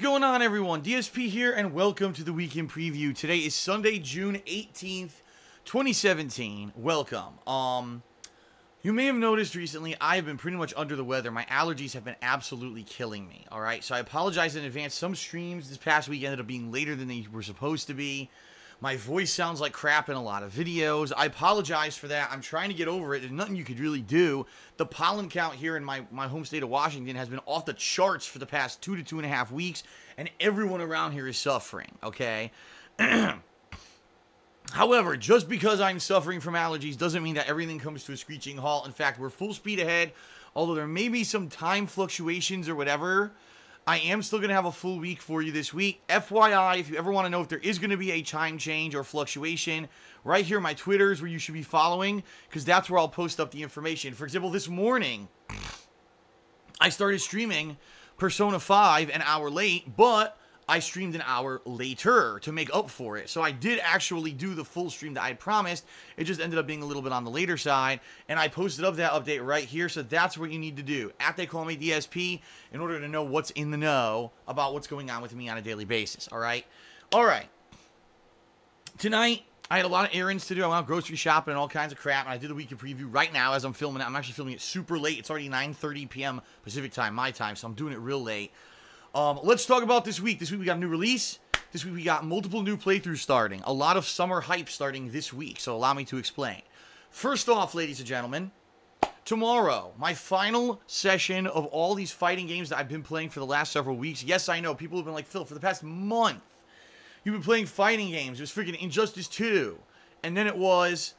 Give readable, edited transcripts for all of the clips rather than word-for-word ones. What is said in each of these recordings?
going on, everyone? DSP here, and welcome to the Weekend Preview. Today is Sunday, June 18th, 2017. Welcome. You may have noticed recently I have been pretty much under the weather. My allergies have been absolutely killing me, alright? So I apologize in advance. Some streams this past week ended up being later than they were supposed to be. My voice sounds like crap in a lot of videos. I apologize for that. I'm trying to get over it. There's nothing you could really do. The pollen count here in my home state of Washington has been off the charts for the past 2 to 2.5 weeks, and everyone around here is suffering, okay? However, just because I'm suffering from allergies doesn't mean that everything comes to a screeching halt. In fact, we're full speed ahead. Although there may be some time fluctuations or whatever, I am still going to have a full week for you this week. FYI, if you ever want to know if there is going to be a time change or fluctuation, right here, my Twitter is where you should be following, because that's where I'll post up the information. For example, this morning, I started streaming Persona 5 an hour late, but I streamed an hour later to make up for it. So I did actually do the full stream that I had promised. It just ended up being a little bit on the later side. And I posted up that update right here. So that's what you need to do. They call me DSP in order to know what's in the know about what's going on with me on a daily basis. All right. Tonight, I had a lot of errands to do. I went out grocery shopping and all kinds of crap. And I did the weekend preview right now as I'm filming it. I'm actually filming it super late. It's already 9:30 p.m. Pacific time, my time. So I'm doing it real late. Let's talk about this week. This week we got a new release. This week we got multiple new playthroughs starting. A lot of summer hype starting this week, so allow me to explain. First off, ladies and gentlemen, tomorrow, my final session of all these fighting games that I've been playing for the last several weeks. Yes, I know, people have been like, Phil, for the past month, you've been playing fighting games. It was freaking Injustice 2, and then it was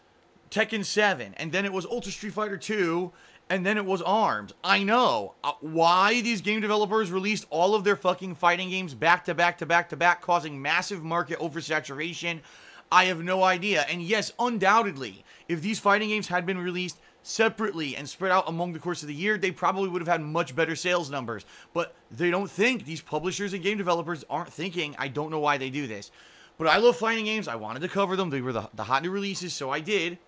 Tekken 7, and then it was Ultra Street Fighter 2, and then it was ARMS. I know. Why these game developers released all of their fucking fighting games back to back to back to back, causing massive market oversaturation, I have no idea. And yes, undoubtedly, if these fighting games had been released separately and spread out among the course of the year, they probably would have had much better sales numbers. But they don't think. These publishers and game developers aren't thinking. I don't know why they do this. But I love fighting games. I wanted to cover them. They were the hot new releases, so I did.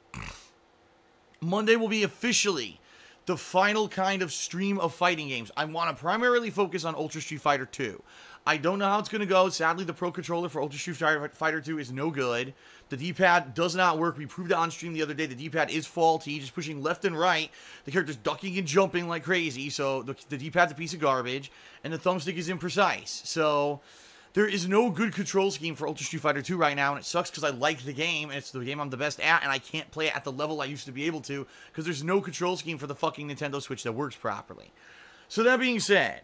Monday will be officially the final kind of stream of fighting games. I want to primarily focus on Ultra Street Fighter 2. I don't know how it's going to go. Sadly, the Pro Controller for Ultra Street Fighter 2 is no good. The D-pad does not work. We proved it on stream the other day. The D-pad is faulty, just pushing left and right. The character's ducking and jumping like crazy, so the D-pad's a piece of garbage, and the thumbstick is imprecise. So there is no good control scheme for Ultra Street Fighter 2 right now, and it sucks because I like the game, and it's the game I'm the best at, and I can't play it at the level I used to be able to because there's no control scheme for the fucking Nintendo Switch that works properly. So that being said,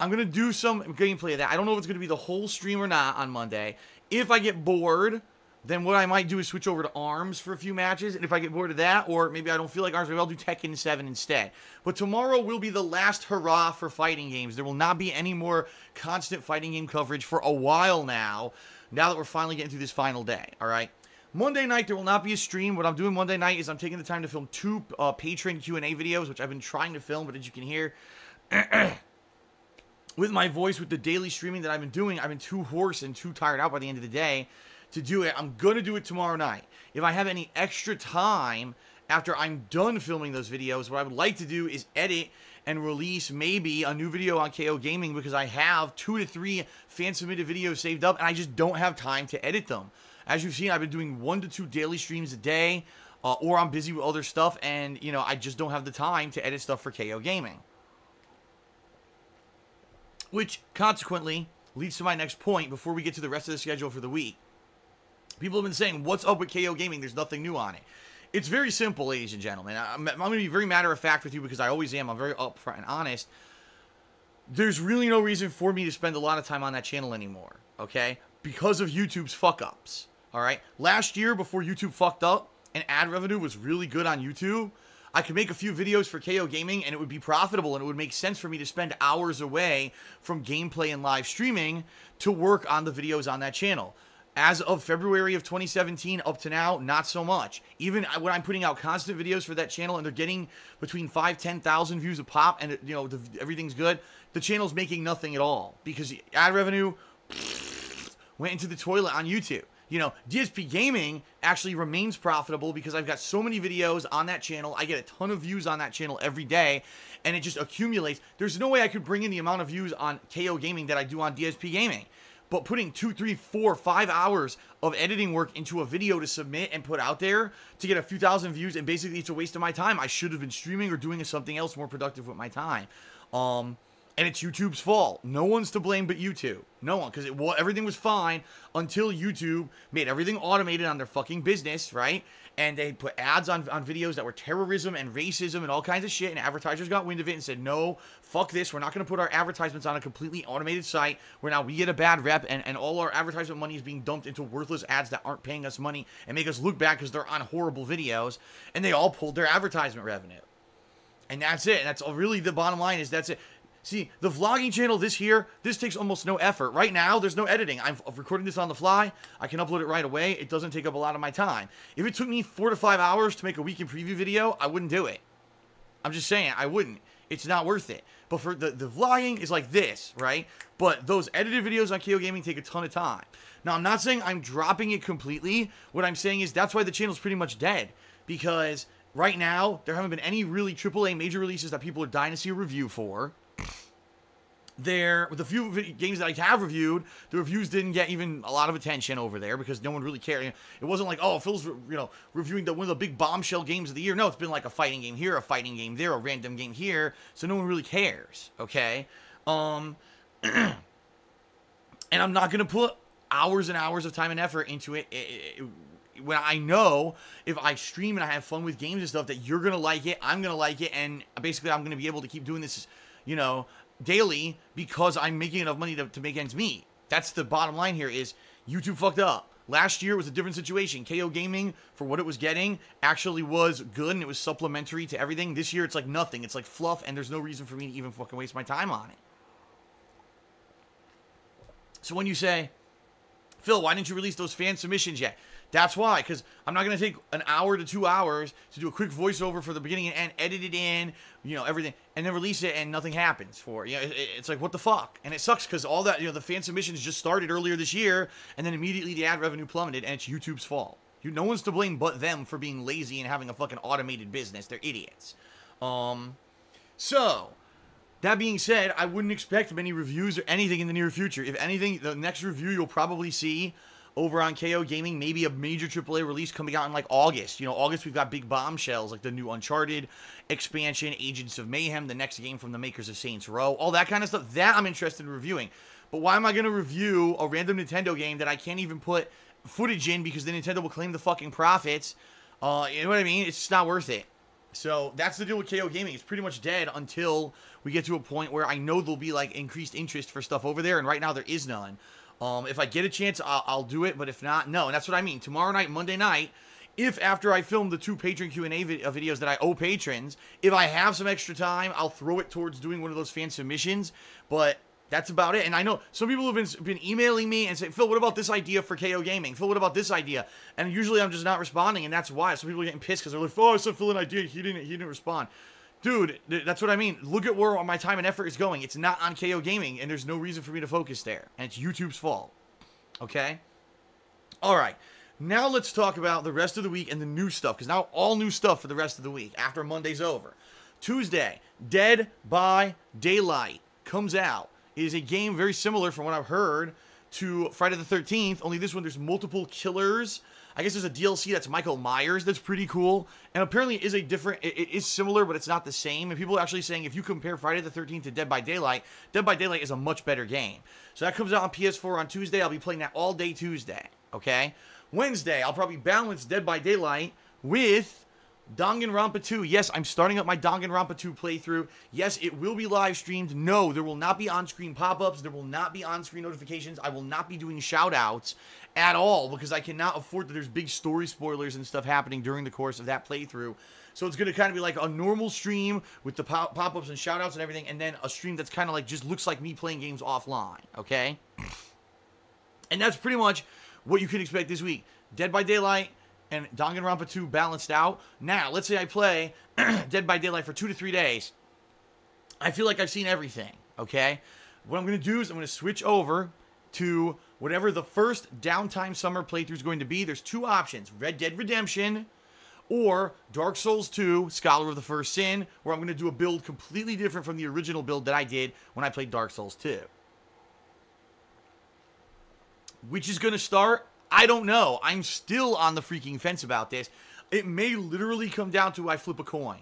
I'm going to do some gameplay of that. I don't know if it's going to be the whole stream or not on Monday. If I get bored, then what I might do is switch over to ARMS for a few matches, and if I get bored of that, or maybe I don't feel like ARMS, maybe I'll do Tekken 7 instead. But tomorrow will be the last hurrah for fighting games. There will not be any more constant fighting game coverage for a while now that we're finally getting through this final day, alright? Monday night, there will not be a stream. What I'm doing Monday night is I'm taking the time to film 2 Patreon Q&A videos, which I've been trying to film, but as you can hear, with my voice, with the daily streaming that I've been doing, I've been too hoarse and too tired out by the end of the day to do it. I'm going to do it tomorrow night. If I have any extra time after I'm done filming those videos, what I would like to do is edit and release maybe a new video on KO Gaming because I have 2 to 3 fan-submitted videos saved up and I just don't have time to edit them. As you've seen, I've been doing 1 to 2 daily streams a day, or I'm busy with other stuff, and, you know, I just don't have the time to edit stuff for KO Gaming. Which, consequently, leads to my next point before we get to the rest of the schedule for the week. People have been saying, what's up with KO Gaming? There's nothing new on it. It's very simple, ladies and gentlemen. I'm going to be very matter-of-fact with you because I always am. I'm very upfront and honest. There's really no reason for me to spend a lot of time on that channel anymore, okay? Because of YouTube's fuck-ups, all right? Last year, before YouTube fucked up and ad revenue was really good on YouTube, I could make a few videos for KO Gaming and it would be profitable and it would make sense for me to spend hours away from gameplay and live streaming to work on the videos on that channel. As of February of 2017 up to now, not so much. Even when I'm putting out constant videos for that channel and they're getting between 5,000-10,000 views a pop and, you know, everything's good, the channel's making nothing at all because ad revenue went into the toilet on YouTube. You know, DSP Gaming actually remains profitable because I've got so many videos on that channel. I get a ton of views on that channel every day, and it just accumulates. There's no way I could bring in the amount of views on KO Gaming that I do on DSP Gaming. But putting 2, 3, 4, 5 hours of editing work into a video to submit and put out there to get a few thousand views, and basically it's a waste of my time. I should have been streaming or doing something else more productive with my time. And it's YouTube's fault. No one's to blame but YouTube. No one, because everything was fine until YouTube made everything automated on their fucking business, right? And they put ads on videos that were terrorism and racism and all kinds of shit, and advertisers got wind of it and said, no, fuck this. We're not going to put our advertisements on a completely automated site where now we get a bad rep, and all our advertisement money is being dumped into worthless ads that aren't paying us money and make us look bad because they're on horrible videos, and they all pulled their advertisement revenue. And that's it. And that's really the bottom line is that's it. See, the vlogging channel this takes almost no effort. Right now, there's no editing. I'm recording this on the fly. I can upload it right away. It doesn't take up a lot of my time. If it took me 4 to 5 hours to make a weekend preview video, I wouldn't do it. I'm just saying, I wouldn't. It's not worth it. But for the vlogging is like this, right? But those edited videos on KO Gaming take a ton of time. Now, I'm not saying I'm dropping it completely. What I'm saying is that's why the channel's pretty much dead. Because right now, there haven't been any really AAA major releases that people are dying to see a review for. With a few games that I have reviewed, the reviews didn't get even a lot of attention over there because no one really cared. You know, it wasn't like, oh, Phil's reviewing one of the big bombshell games of the year. No, it's been like a fighting game here, a fighting game there, a random game here, so no one really cares. Okay, and I'm not gonna put hours and hours of time and effort into it. When I know if I stream and I have fun with games and stuff that you're gonna like it, I'm gonna like it, and basically I'm gonna be able to keep doing this, daily because I'm making enough money to make ends meet. That's the bottom line here is YouTube fucked up. Last year was a different situation. KO Gaming, for what it was getting, actually was good and it was supplementary to everything. This year it's like nothing. It's like fluff and there's no reason for me to even fucking waste my time on it. So when you say, Phil, why didn't you release those fan submissions yet? That's why, because I'm not going to take an hour to 2 hours to do a quick voiceover for the beginning and end, edit it in, everything, and then release it and nothing happens for it. It's like, what the fuck? And it sucks because all that, the fan submissions just started earlier this year, and then immediately the ad revenue plummeted, and it's YouTube's fault. No one's to blame but them for being lazy and having a fucking automated business. They're idiots. So, that being said, I wouldn't expect many reviews or anything in the near future. If anything, the next review you'll probably see over on KO Gaming, maybe a major AAA release coming out in like August. August we've got big bombshells like the new Uncharted expansion, Agents of Mayhem, the next game from the makers of Saints Row, all that kind of stuff. That I'm interested in reviewing. But why am I going to review a random Nintendo game that I can't even put footage in because the Nintendo will claim the fucking profits? You know what I mean? It's just not worth it. So that's the deal with KO Gaming. It's pretty much dead until we get to a point where I know there'll be like increased interest for stuff over there, and right now there is none. If I get a chance, I'll do it, but if not, no. And that's what I mean. Tomorrow night, Monday night, if after I film the 2 patron Q&A videos that I owe patrons, if I have some extra time, I'll throw it towards doing one of those fan submissions, but that's about it. And I know some people have been emailing me and saying, Phil, what about this idea for KO Gaming? Phil, what about this idea? And usually I'm just not responding, and that's why. Some people are getting pissed because they're like, oh, I sent Phil an idea, he didn't respond. Dude, that's what I mean. Look at where my time and effort is going. It's not on KO Gaming, and there's no reason for me to focus there. And it's YouTube's fault. Okay? Alright. Now let's talk about the rest of the week and the new stuff, because now all new stuff for the rest of the week after Monday's over. Tuesday, Dead by Daylight comes out. It is a game very similar, from what I've heard, to Friday the 13th, only this one there's multiple killers. I guess there's a DLC that's Michael Myers that's pretty cool. And apparently it is it is similar, but it's not the same. And people are actually saying if you compare Friday the 13th to Dead by Daylight is a much better game. So that comes out on PS4 on Tuesday. I'll be playing that all day Tuesday, okay? Wednesday, I'll probably balance Dead by Daylight with Danganronpa 2. Yes, I'm starting up my Danganronpa 2 playthrough. Yes, it will be live streamed. No, there will not be on-screen pop-ups. There will not be on-screen notifications. I will not be doing shout-outs at all because I cannot afford that there's big story spoilers and stuff happening during the course of that playthrough. So it's going to kind of be like a normal stream with the pop-ups and shout-outs and everything, and then a stream that's kind of like just looks like me playing games offline, okay? And that's pretty much what you can expect this week. Dead by Daylight and Danganronpa 2 balanced out. Now, let's say I play Dead by Daylight for 2 to 3 days. I feel like I've seen everything, okay? What I'm going to do is I'm going to switch over to whatever the first downtime summer playthrough is going to be. There's two options: Red Dead Redemption or Dark Souls 2, Scholar of the First Sin, where I'm going to do a build completely different from the original build that I did when I played Dark Souls 2. Which is going to start? I don't know. I'm still on the freaking fence about this. It may literally come down to I flip a coin,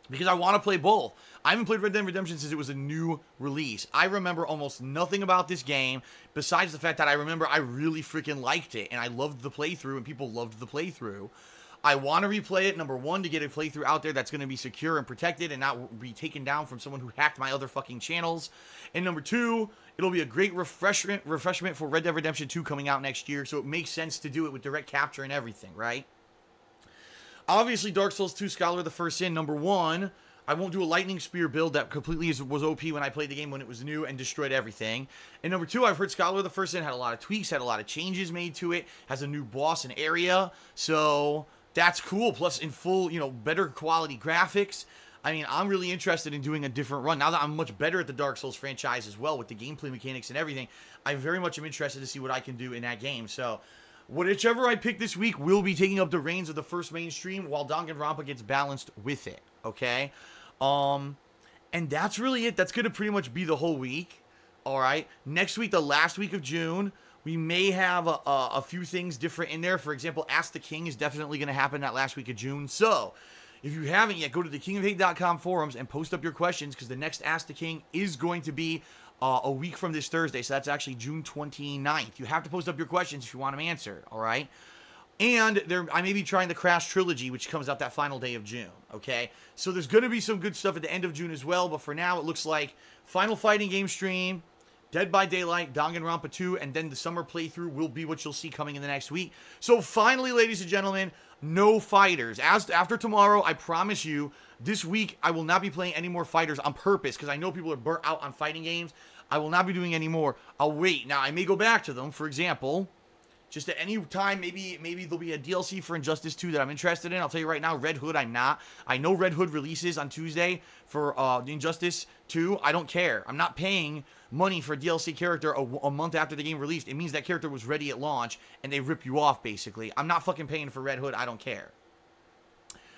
because I want to play both. I haven't played Red Dead Redemption since it was a new release. I remember almost nothing about this game, besides the fact that I remember I really freaking liked it, and I loved the playthrough, and people loved the playthrough. I want to replay it, number one, to get a playthrough out there that's going to be secure and protected and not be taken down from someone who hacked my other fucking channels. And number two, it'll be a great refreshment for Red Dead Redemption 2 coming out next year, so it makes sense to do it with direct capture and everything, right? Obviously, Dark Souls 2, Scholar of the First Sin, number one, I won't do a Lightning Spear build that completely was OP when I played the game when it was new and destroyed everything. And number two, I've heard Scholar of the First Sin had a lot of tweaks, had a lot of changes made to it, has a new boss and area, so that's cool. Plus, in full, better quality graphics. I mean, I'm really interested in doing a different run. Now that I'm much better at the Dark Souls franchise as well, with the gameplay mechanics and everything, I very much am interested to see what I can do in that game. So, whichever I pick this week will be taking up the reins of the first mainstream, while Danganronpa gets balanced with it, okay? And that's really it. That's going to pretty much be the whole week, all right? Next week, the last week of June, we may have a few things different in there. For example, Ask the King is definitely going to happen that last week of June. So, if you haven't yet, go to the kingofhate.com forums and post up your questions, because the next Ask the King is going to be a week from this Thursday. So that's actually June 29th. You have to post up your questions if you want them answered, all right? And I may be trying the Crash Trilogy, which comes out that final day of June, okay? So there's going to be some good stuff at the end of June as well, but for now, it looks like Final Fighting Game stream, Dead by Daylight, Danganronpa 2, and then the summer playthrough will be what you'll see coming in the next week. So finally, ladies and gentlemen, no fighters. After tomorrow, I promise you, this week, I will not be playing any more fighters on purpose, because I know people are burnt out on fighting games. I will not be doing any more. I'll wait. Now, I may go back to them. For example, just at any time, maybe there'll be a DLC for Injustice 2 that I'm interested in. I'll tell you right now, Red Hood, I'm not. I know Red Hood releases on Tuesday for Injustice 2. I don't care. I'm not paying money for a DLC character a month after the game released. It means that character was ready at launch, and they rip you off, basically. I'm not fucking paying for Red Hood. I don't care.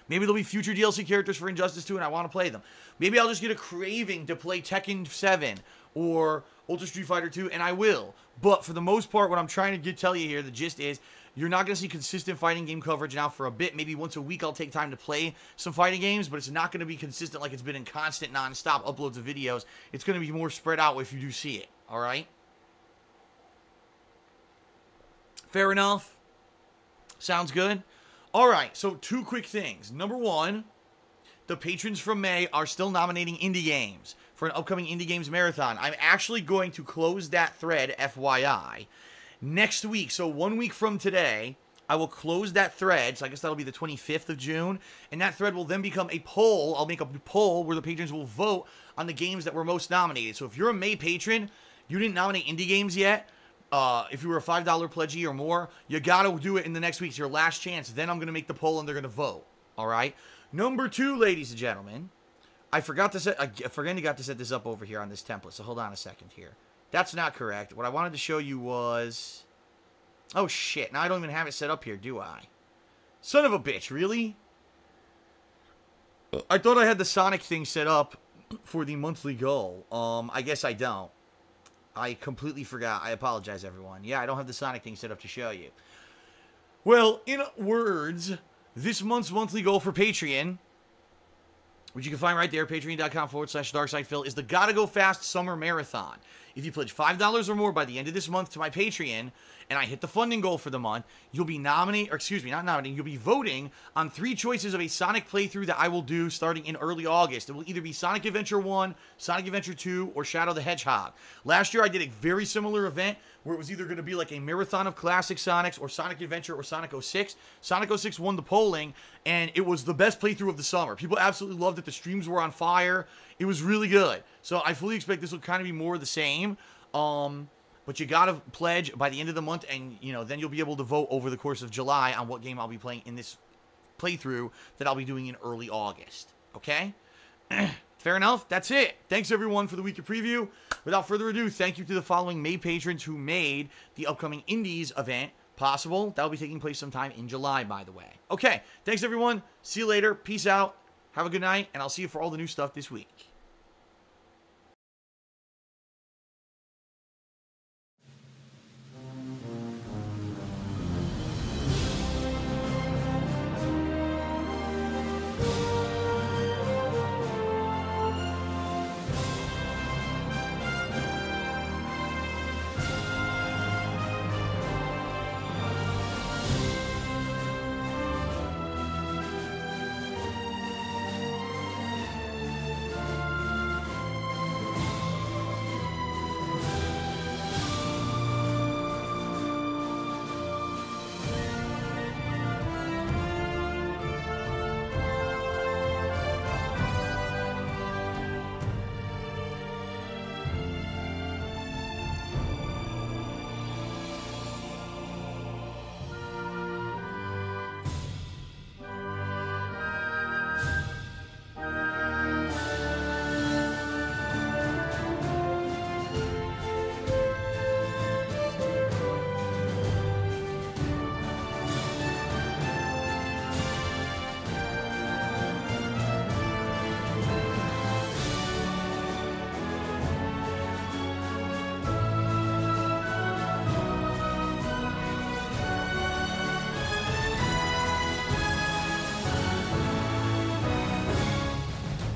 Maybe there'll be future DLC characters for Injustice 2, and I want to play them. Maybe I'll just get a craving to play Tekken 7 or Ultra Street Fighter 2, and I will. But for the most part, what I'm trying to tell you here, the gist is, you're not going to see consistent fighting game coverage now for a bit. Maybe once a week I'll take time to play some fighting games, but it's not going to be consistent like it's been in constant, non-stop uploads of videos. It's going to be more spread out if you do see it, all right? Fair enough? Sounds good? All right, so two quick things. Number one, the patrons from May are still nominating indie games for an upcoming indie games marathon. I'm actually going to close that thread, FYI, next week. So 1 week from today, I will close that thread. So I guess that'll be the 25th of June. And that thread will then become a poll. I'll make a poll where the patrons will vote on the games that were most nominated. So if you're a May patron, you didn't nominate indie games yet, if you were a $5 pledgee or more, you gotta do it in the next week. It's your last chance. Then I'm gonna make the poll and they're gonna vote. All right. Number two, ladies and gentlemen, I forgot to set this up over here on this template. So hold on a second here. That's not correct. What I wanted to show you was, oh shit! Now I don't even have it set up here, do I? Son of a bitch! Really? I thought I had the Sonic thing set up for the monthly goal. I guess I don't. I completely forgot. I apologize, everyone. Yeah, I don't have the Sonic thing set up to show you. Well, in words, this month's monthly goal for Patreon, which you can find right there, patreon.com/DarkSidePhil, is the Gotta Go Fast Summer Marathon. If you pledge $5 or more by the end of this month to my Patreon, and I hit the funding goal for the month, you'll be you'll be voting on 3 choices of a Sonic playthrough that I will do starting in early August. It will either be Sonic Adventure 1, Sonic Adventure 2, or Shadow the Hedgehog. Last year, I did a very similar event where it was either going to be like a marathon of classic Sonics or Sonic Adventure or Sonic 06. Sonic 06 won the polling, and it was the best playthrough of the summer. People absolutely loved it. The streams were on fire. It was really good. So I fully expect this will kind of be more of the same. But you gotta pledge by the end of the month, and then you'll be able to vote over the course of July on what game I'll be playing in this playthrough that I'll be doing in early August. Okay? Fair enough. That's it. Thanks, everyone, for the weekly preview. Without further ado, thank you to the following May patrons who made the upcoming Indies event possible. That will be taking place sometime in July, by the way. Okay, thanks, everyone. See you later. Peace out. Have a good night, and I'll see you for all the new stuff this week.